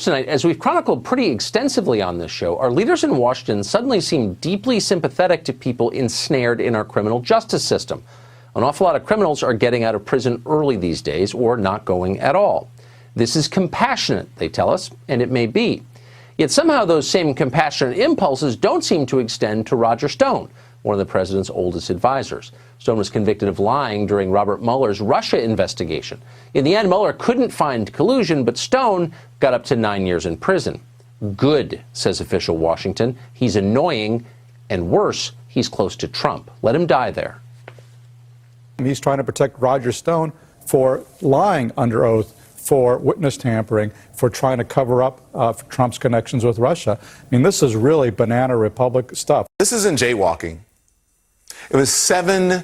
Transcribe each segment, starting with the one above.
First tonight, as we've chronicled pretty extensively on this show, our leaders in Washington suddenly seem deeply sympathetic to people ensnared in our criminal justice system. An awful lot of criminals are getting out of prison early these days or not going at all. This is compassionate, they tell us, and it may be. Yet somehow those same compassionate impulses don't seem to extend to Roger Stone, one of the president's oldest advisors. Stone was convicted of lying during Robert Mueller's Russia investigation. In the end, Mueller couldn't find collusion, but Stone got up to 9 years in prison. Good, says official Washington. He's annoying, and worse, he's close to Trump. Let him die there. He's trying to protect Roger Stone for lying under oath, for witness tampering, for trying to cover up Trump's connections with Russia. I mean, this is really banana republic stuff. This isn't jaywalking. It was 7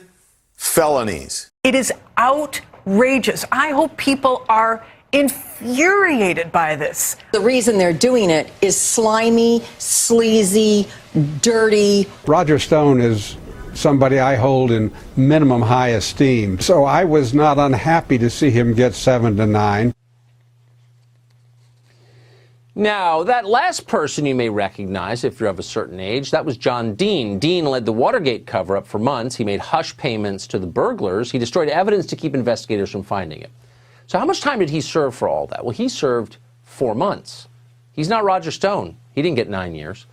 felonies. It is outrageous. I hope people are infuriated by this. The reason they're doing it is slimy, sleazy, dirty. Roger Stone is somebody I hold in minimum high esteem, so I was not unhappy to see him get 7 to 9. Now, that last person you may recognize if you're of a certain age, that was John Dean. Dean led the Watergate cover-up for months. He made hush payments to the burglars. He destroyed evidence to keep investigators from finding it. So how much time did he serve for all that? Well, he served 4 months. He's not Roger Stone. He didn't get 9 years.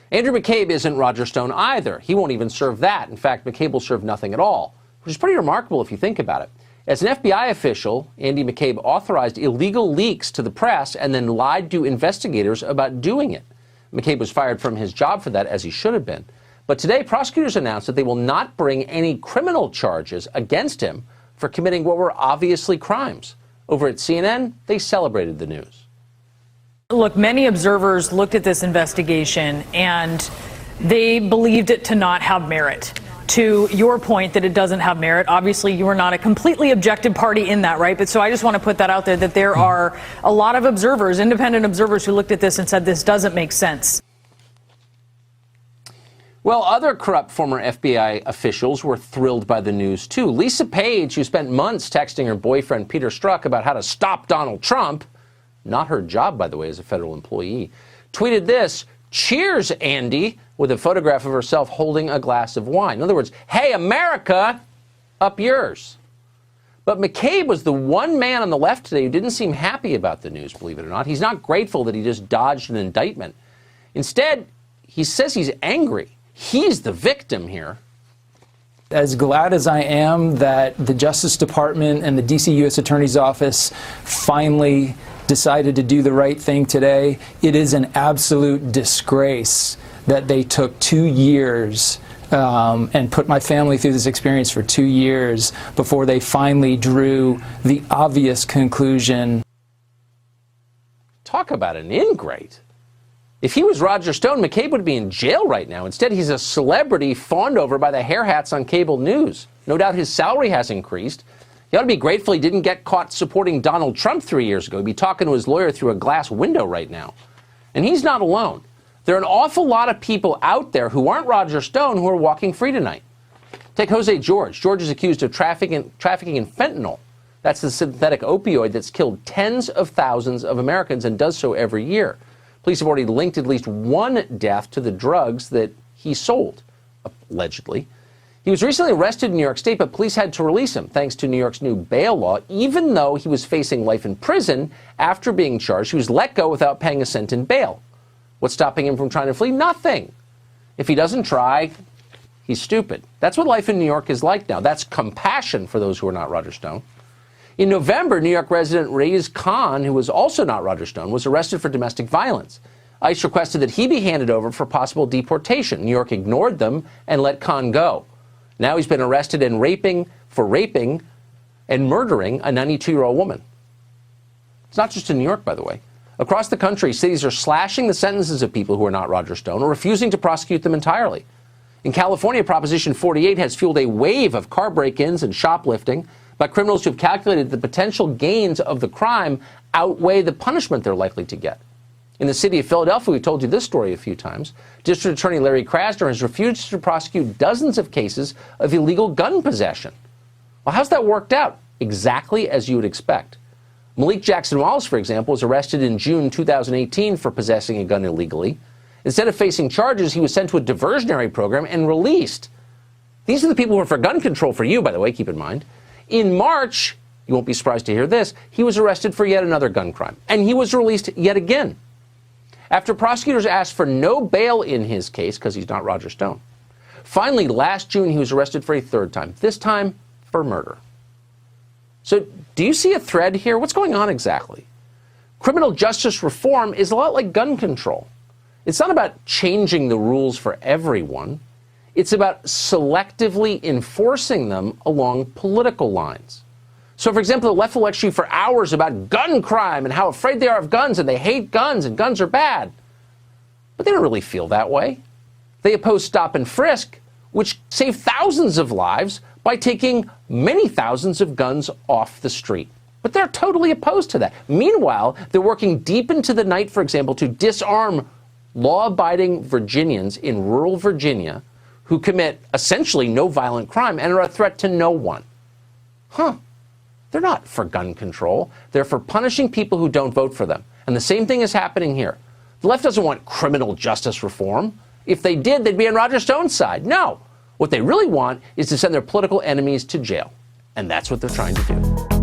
Andrew McCabe isn't Roger Stone either. He won't even serve that. In fact, McCabe will serve nothing at all, which is pretty remarkable if you think about it. As an FBI official, Andy McCabe authorized illegal leaks to the press and then lied to investigators about doing it. McCabe was fired from his job for that, as he should have been. But today, prosecutors announced that they will not bring any criminal charges against him for committing what were obviously crimes. Over at CNN, they celebrated the news. Look, many observers looked at this investigation and they believed it to not have merit. To your point that it doesn't have merit, obviously you are not a completely objective party in that, right? But so I just want to put that out there, that there are a lot of observers, independent observers, who looked at this and said this doesn't make sense. Well, other corrupt former FBI officials were thrilled by the news, too. Lisa Page, who spent months texting her boyfriend Peter Strzok about how to stop Donald Trump, not her job, by the way, as a federal employee, tweeted this: "Cheers, Andy," with a photograph of herself holding a glass of wine. In other words, hey, America, up yours. But McCabe was the one man on the left today who didn't seem happy about the news, believe it or not. He's not grateful that he just dodged an indictment. Instead, he says he's angry. He's the victim here. As glad as I am that the Justice Department and the D.C. U.S. Attorney's Office finally decided to do the right thing today, it is an absolute disgrace that they took 2 years and put my family through this experience for 2 years before they finally drew the obvious conclusion. Talk about an ingrate. If he was Roger Stone, McCabe would be in jail right now. Instead, he's a celebrity fawned over by the hair hats on cable news. No doubt his salary has increased. He ought to be grateful he didn't get caught supporting Donald Trump 3 years ago. He'd be talking to his lawyer through a glass window right now. And he's not alone. There are an awful lot of people out there who aren't Roger Stone who are walking free tonight. Take Jose George. George is accused of trafficking in fentanyl. That's the synthetic opioid that's killed tens of thousands of Americans and does so every year. Police have already linked at least one death to the drugs that he sold, allegedly. He was recently arrested in New York State, but police had to release him thanks to New York's new bail law. Even though he was facing life in prison after being charged, he was let go without paying a cent in bail. What's stopping him from trying to flee? Nothing. If he doesn't try, he's stupid. That's what life in New York is like now. That's compassion for those who are not Roger Stone. In November, New York resident Reyes Khan, who was also not Roger Stone, was arrested for domestic violence. ICE requested that he be handed over for possible deportation. New York ignored them and let Khan go. Now he's been arrested for raping and murdering a 92-year-old woman. It's not just in New York, by the way. Across the country, cities are slashing the sentences of people who are not Roger Stone or refusing to prosecute them entirely. In California, Proposition 48 has fueled a wave of car break-ins and shoplifting by criminals who have calculated the potential gains of the crime outweigh the punishment they're likely to get. In the city of Philadelphia, we've told you this story a few times. District Attorney Larry Krasner has refused to prosecute dozens of cases of illegal gun possession. Well, how's that worked out? Exactly as you would expect. Malik Jackson Wallace, for example, was arrested in June 2018 for possessing a gun illegally. Instead of facing charges, he was sent to a diversionary program and released. These are the people who are for gun control for you, by the way, keep in mind. In March, you won't be surprised to hear this, he was arrested for yet another gun crime, and he was released yet again. After prosecutors asked for no bail in his case, because he's not Roger Stone. Finally, last June, he was arrested for a third time, this time for murder. So, do you see a thread here? What's going on exactly? Criminal justice reform is a lot like gun control. It's not about changing the rules for everyone. It's about selectively enforcing them along political lines. So, for example, the left will lecture you for hours about gun crime and how afraid they are of guns and they hate guns and guns are bad. But they don't really feel that way. They oppose stop and frisk, which save thousands of lives by taking many thousands of guns off the street. But they're totally opposed to that. Meanwhile, they're working deep into the night, for example, to disarm law-abiding Virginians in rural Virginia who commit essentially no violent crime and are a threat to no one. They're not for gun control. They're for punishing people who don't vote for them. And the same thing is happening here. The left doesn't want criminal justice reform. If they did, they'd be on Roger Stone's side. No. What they really want is to send their political enemies to jail. And that's what they're trying to do.